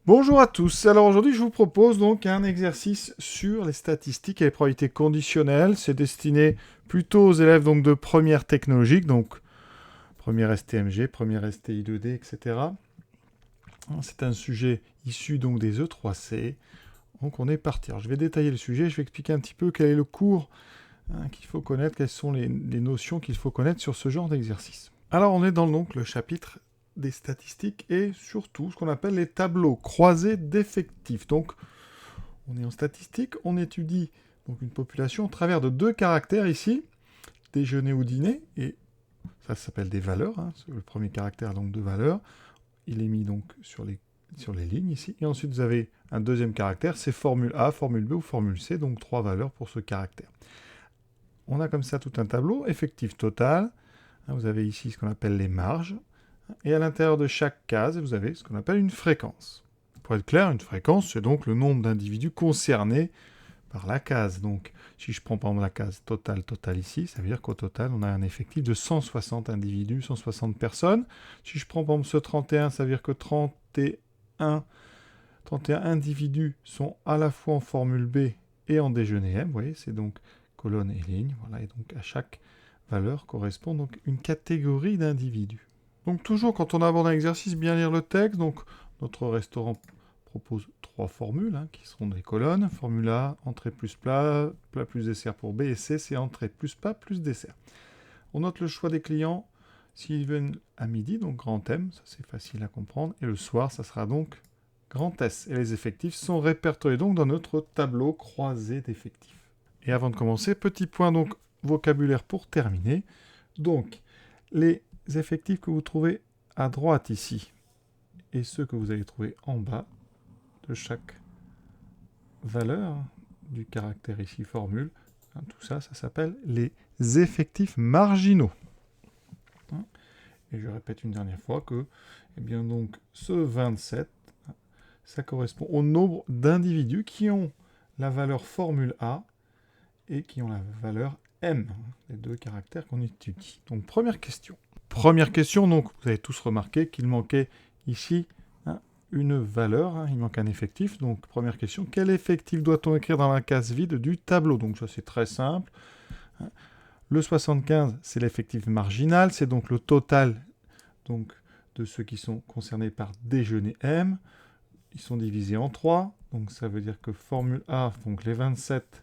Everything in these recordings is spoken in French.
Bonjour à tous. Alors aujourd'hui, je vous propose donc un exercice sur les statistiques et les probabilités conditionnelles. C'est destiné plutôt aux élèves donc de première technologique, donc première STMG, première STI2D, etc. C'est un sujet issu donc des E3C. Donc on est parti. Alors je vais détailler le sujet, je vais expliquer un petit peu quel est le cours qu'il faut connaître, quelles sont les notions qu'il faut connaître sur ce genre d'exercice. Alors on est dans donc le chapitre des statistiques et surtout ce qu'on appelle les tableaux croisés d'effectifs. Donc on est en statistique, on étudie donc une population au travers de deux caractères ici, déjeuner ou dîner, et ça s'appelle des valeurs, le premier caractère donc de valeur, il est mis donc sur les lignes ici, et ensuite vous avez un deuxième caractère, c'est formule A, formule B ou formule C, donc trois valeurs pour ce caractère. On a comme ça tout un tableau, effectif total, vous avez ici ce qu'on appelle les marges, et à l'intérieur de chaque case, vous avez ce qu'on appelle une fréquence. Pour être clair, une fréquence, c'est donc le nombre d'individus concernés par la case. Donc, si je prends par exemple la case total ici, ça veut dire qu'au total, on a un effectif de 160 individus, 160 personnes. Si je prends par exemple ce 31, ça veut dire que 31 individus sont à la fois en formule B et en déjeuner M. Vous voyez, c'est donc colonne et ligne. Voilà, et donc à chaque valeur correspond donc une catégorie d'individus. Donc toujours quand on aborde un exercice, bien lire le texte. Donc notre restaurant propose trois formules qui seront des colonnes. Formule A, entrée plus plat, plat plus dessert pour B, et C, c'est entrée plus plat plus dessert. On note le choix des clients s'ils viennent à midi, donc grand M, ça c'est facile à comprendre, et le soir, ça sera donc grand S. Et les effectifs sont répertoriés donc dans notre tableau croisé d'effectifs. Et avant de commencer, petit point donc vocabulaire pour terminer. Donc, les effectifs que vous trouvez à droite ici, et ceux que vous allez trouver en bas de chaque valeur du caractère ici formule, tout ça, ça s'appelle les effectifs marginaux. Et je répète une dernière fois que, eh bien donc, ce 27, ça correspond au nombre d'individus qui ont la valeur formule A et qui ont la valeur M, les deux caractères qu'on étudie. Donc, première question. Première question, donc, vous avez tous remarqué qu'il manquait ici une valeur, il manque un effectif. Donc, première question, quel effectif doit-on écrire dans la case vide du tableau? Donc, ça, c'est très simple. Le 75, c'est l'effectif marginal, c'est donc le total donc, de ceux qui sont concernés par déjeuner M. Ils sont divisés en 3, donc ça veut dire que formule A, donc les 27,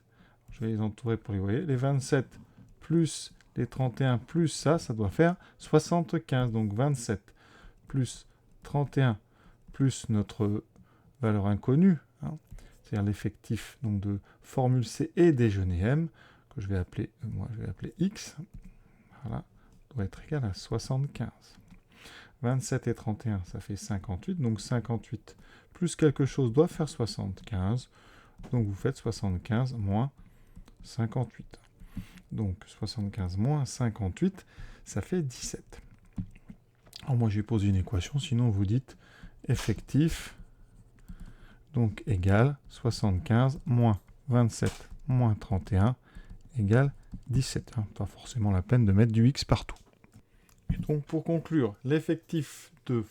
je vais les entourer pour les voir, les 27 plus les 31 plus ça doit faire 75, donc 27 plus 31 plus notre valeur inconnue, c'est-à-dire l'effectif donc, de formule C et déjeuner M, que je vais appeler X, voilà, doit être égal à 75. 27 et 31, ça fait 58, donc 58 plus quelque chose doit faire 75, donc vous faites 75 moins 58. Donc 75 moins 58, ça fait 17. Alors moi j'ai posé une équation, sinon vous dites effectif, donc égal 75 moins 27 moins 31 égale 17. Pas forcément la peine de mettre du X partout. Et donc pour conclure, l'effectif de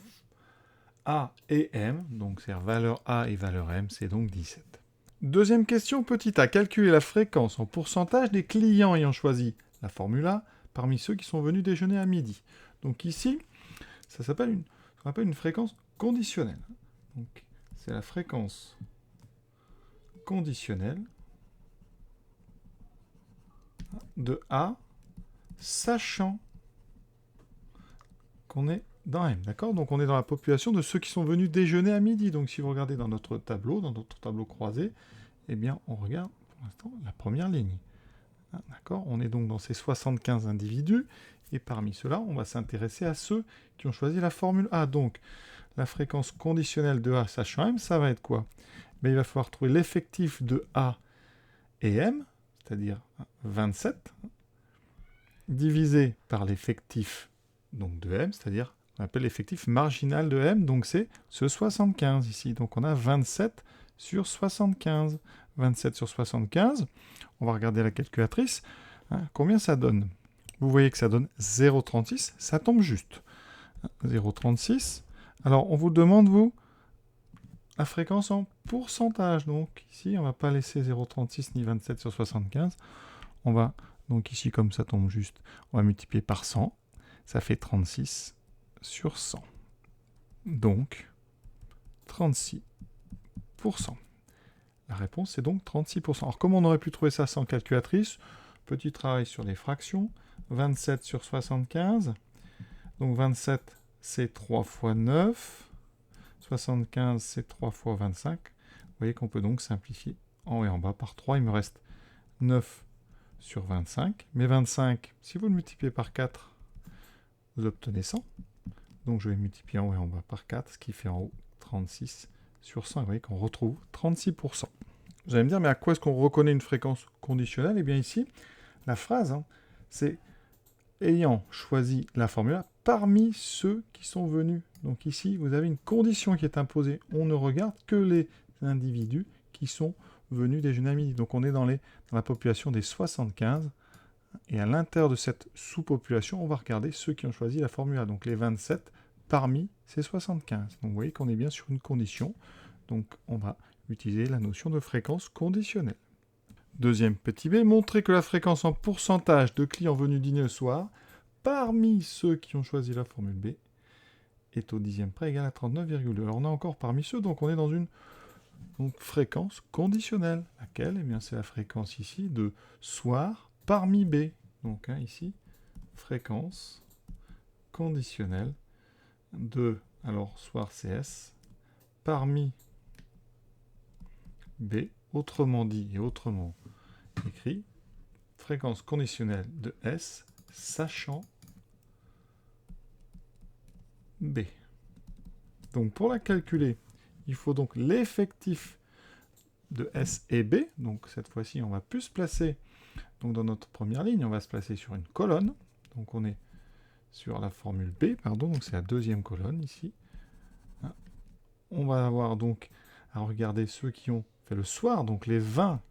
A et M, donc c'est valeur A et valeur M, c'est donc 17. Deuxième question, petit a, calculer la fréquence en pourcentage des clients ayant choisi la formule A parmi ceux qui sont venus déjeuner à midi. Donc ici, ça s'appelle une fréquence conditionnelle. Donc c'est la fréquence conditionnelle de A, sachant qu'on est dans M, d'accord? Donc on est dans la population de ceux qui sont venus déjeuner à midi. Donc si vous regardez dans notre tableau croisé, eh bien on regarde pour l'instant la première ligne. D'accord? On est donc dans ces 75 individus, et parmi ceux-là, on va s'intéresser à ceux qui ont choisi la formule A. Donc la fréquence conditionnelle de A sachant M, ça va être quoi? Il va falloir trouver l'effectif de A et M, c'est-à-dire 27, divisé par l'effectif donc de M, c'est-à-dire on appelle l'effectif marginal de M, donc c'est ce 75 ici. Donc on a 27 sur 75. 27 sur 75, on va regarder la calculatrice, combien ça donne? Vous voyez que ça donne 0,36, ça tombe juste. 0,36. Alors on vous demande, vous, la fréquence en pourcentage. Donc ici, on ne va pas laisser 0,36 ni 27 sur 75. On va, donc ici, comme ça tombe juste, on va multiplier par 100. Ça fait 36 sur 100. Donc, 36%. La réponse, c'est donc 36%. Alors, comment on aurait pu trouver ça sans calculatrice? Petit travail sur les fractions. 27 sur 75. Donc, 27, c'est 3 fois 9. 75, c'est 3 fois 25. Vous voyez qu'on peut donc simplifier en haut et en bas par 3. Il me reste 9 sur 25. Mais 25, si vous le multipliez par 4, vous obtenez 100. Donc, je vais multiplier en haut et en bas par 4, ce qui fait en haut 36 sur 100. Vous voyez qu'on retrouve 36%. Vous allez me dire, mais à quoi est-ce qu'on reconnaît une fréquence conditionnelle? Eh bien ici, la phrase, c'est ayant choisi la formule A parmi ceux qui sont venus. Donc ici, vous avez une condition qui est imposée. On ne regarde que les individus qui sont venus déjeuner à midi. Donc on est dans la population des 75. Et à l'intérieur de cette sous-population, on va regarder ceux qui ont choisi la formule A. Donc les 27 parmi ces 75. Donc vous voyez qu'on est bien sur une condition. Donc on va utiliser la notion de fréquence conditionnelle. Deuxième petit b, montrer que la fréquence en pourcentage de clients venus dîner le soir, parmi ceux qui ont choisi la formule B, est au dixième près égale à 39,2. Alors on a encore parmi ceux, donc on est dans une fréquence conditionnelle. Laquelle? Eh bien c'est la fréquence ici de soir parmi B. Donc ici, fréquence conditionnelle de, alors soir CS, parmi B, autrement dit et autrement écrit, fréquence conditionnelle de S, sachant B. Donc pour la calculer, il faut donc l'effectif de S et B. Donc cette fois-ci, on va plus se placer donc dans notre première ligne, on va se placer sur une colonne. Donc on est sur la formule B, pardon, donc c'est la deuxième colonne ici. On va avoir donc à regarder ceux qui ont fait le soir, donc les 20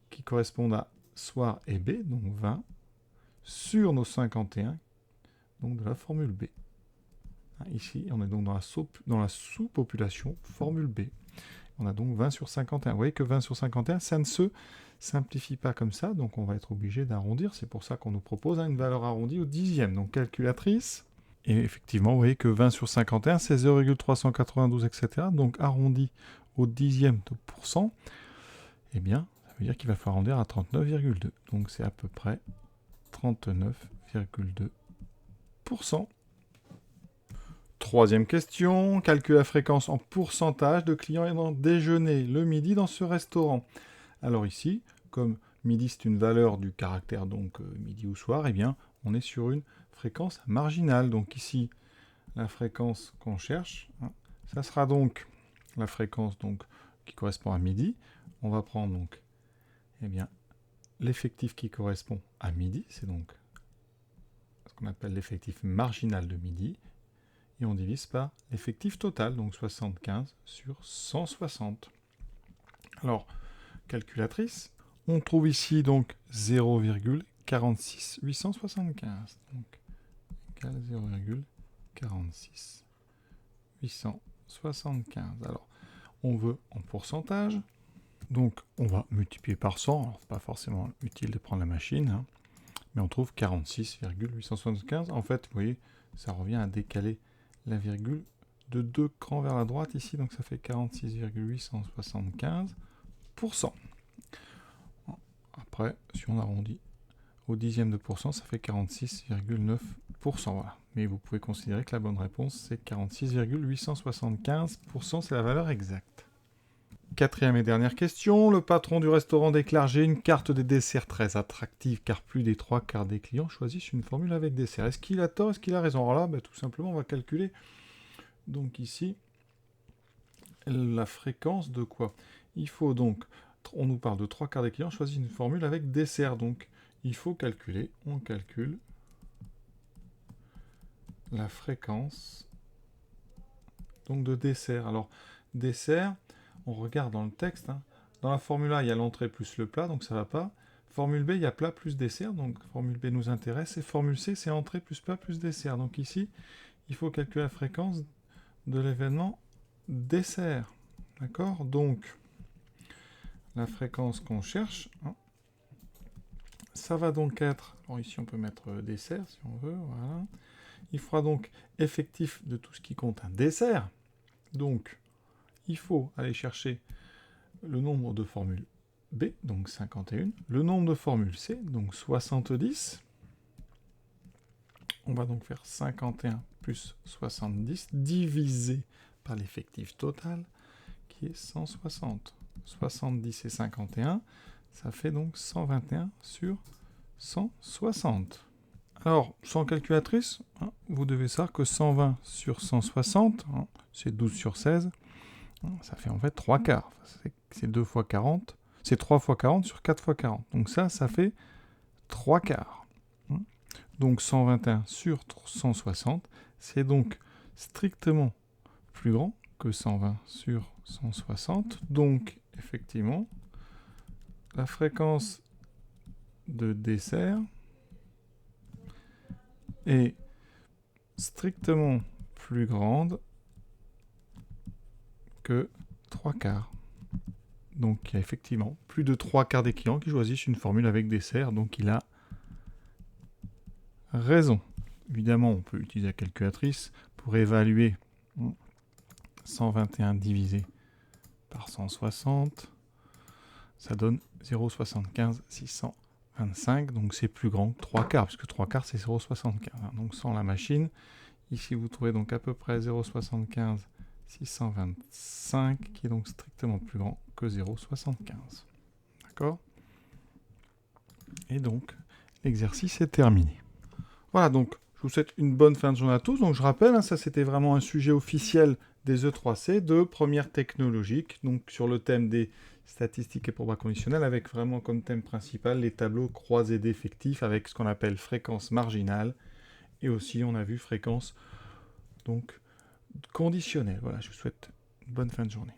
qui correspondent à soir et B, donc 20, sur nos 51, donc de la formule B. Ici, on est donc dans la sous-population formule B. On a donc 20 sur 51. Vous voyez que 20 sur 51, ça ne se simplifie pas comme ça, donc on va être obligé d'arrondir. C'est pour ça qu'on nous propose une valeur arrondie au dixième. Donc calculatrice. Et effectivement, vous voyez que 20 sur 51, c'est 0,392, etc. Donc arrondi au dixième de pourcent, eh bien, ça veut dire qu'il va falloir arrondir à 39,2. Donc c'est à peu près 39,2%. Troisième question, calcule la fréquence en pourcentage de clients ayant déjeuné le midi dans ce restaurant. Alors ici, comme midi c'est une valeur du caractère donc midi ou soir, eh bien on est sur une fréquence marginale. Donc ici, la fréquence qu'on cherche, ça sera donc la fréquence donc, qui correspond à midi. On va prendre donc eh bien, l'effectif qui correspond à midi, c'est donc ce qu'on appelle l'effectif marginal de midi. Et on divise par l'effectif total, donc 75 sur 160. Alors, calculatrice, on trouve ici donc 0,46875. Donc, égale 0,46875. Alors, on veut en pourcentage. Donc, on va multiplier par 100. Alors, c'est pas forcément utile de prendre la machine. Mais on trouve 46,875. En fait, vous voyez, ça revient à décaler la virgule de 2 crans vers la droite ici, donc ça fait 46,875%. Après, si on arrondit au dixième de pourcent, ça fait 46,9%. Voilà. Mais vous pouvez considérer que la bonne réponse, c'est 46,875%, c'est la valeur exacte. Quatrième et dernière question, le patron du restaurant déclare: j'ai une carte des desserts très attractive car plus des 3/4 des clients choisissent une formule avec dessert. Est-ce qu'il a tort, est-ce qu'il a raison? Alors là, tout simplement, on va calculer donc ici la fréquence de quoi? Il faut donc, on nous parle de 3/4 des clients choisissent une formule avec dessert, donc il faut calculer, on calcule la fréquence donc de dessert. Alors dessert, on regarde dans le texte, dans la formule A, il y a l'entrée plus le plat, donc ça ne va pas. Formule B, il y a plat plus dessert, donc formule B nous intéresse. Et formule C, c'est entrée plus plat plus dessert. Donc ici, il faut calculer la fréquence de l'événement dessert. D'accord? Donc, la fréquence qu'on cherche, hein, ça va donc être... Bon, ici, on peut mettre dessert, si on veut. Voilà. Il faudra donc effectif de tout ce qui compte un dessert. Donc, il faut aller chercher le nombre de formules B, donc 51, le nombre de formules C, donc 70. On va donc faire 51 plus 70 divisé par l'effectif total, qui est 160. 70 et 51, ça fait donc 121 sur 160. Alors, sans calculatrice, hein, vous devez savoir que 120 sur 160, hein, c'est 12 sur 16, hein, ça fait en fait 3 quarts. C'est 2 fois 40, c'est 3 fois 40 sur 4 fois 40. Donc ça fait 3 quarts. Hein. Donc 121 sur 160, c'est donc strictement plus grand que 120 sur 160. Donc, effectivement, la fréquence de dessert est strictement plus grande que 3 quarts. Donc, il y a effectivement plus de 3 quarts des clients qui choisissent une formule avec dessert. Donc, il a raison. Évidemment, on peut utiliser la calculatrice pour évaluer 121 divisé par 160. Ça donne 0,75 625. Donc, c'est plus grand que 3 quarts, puisque 3 quarts, c'est 0,75. Donc, sans la machine, ici, vous trouvez donc à peu près 0,75 625, qui est donc strictement plus grand que 0,75. D'accord? Et donc, l'exercice est terminé. Voilà, donc, je vous souhaite une bonne fin de journée à tous. Donc, je rappelle, ça, c'était vraiment un sujet officiel des E3C de première technologique, donc sur le thème des statistiques et probas conditionnelles, avec vraiment comme thème principal les tableaux croisés d'effectifs avec ce qu'on appelle fréquence marginale, et aussi, on a vu fréquence donc conditionnelle. Voilà, je vous souhaite une bonne fin de journée.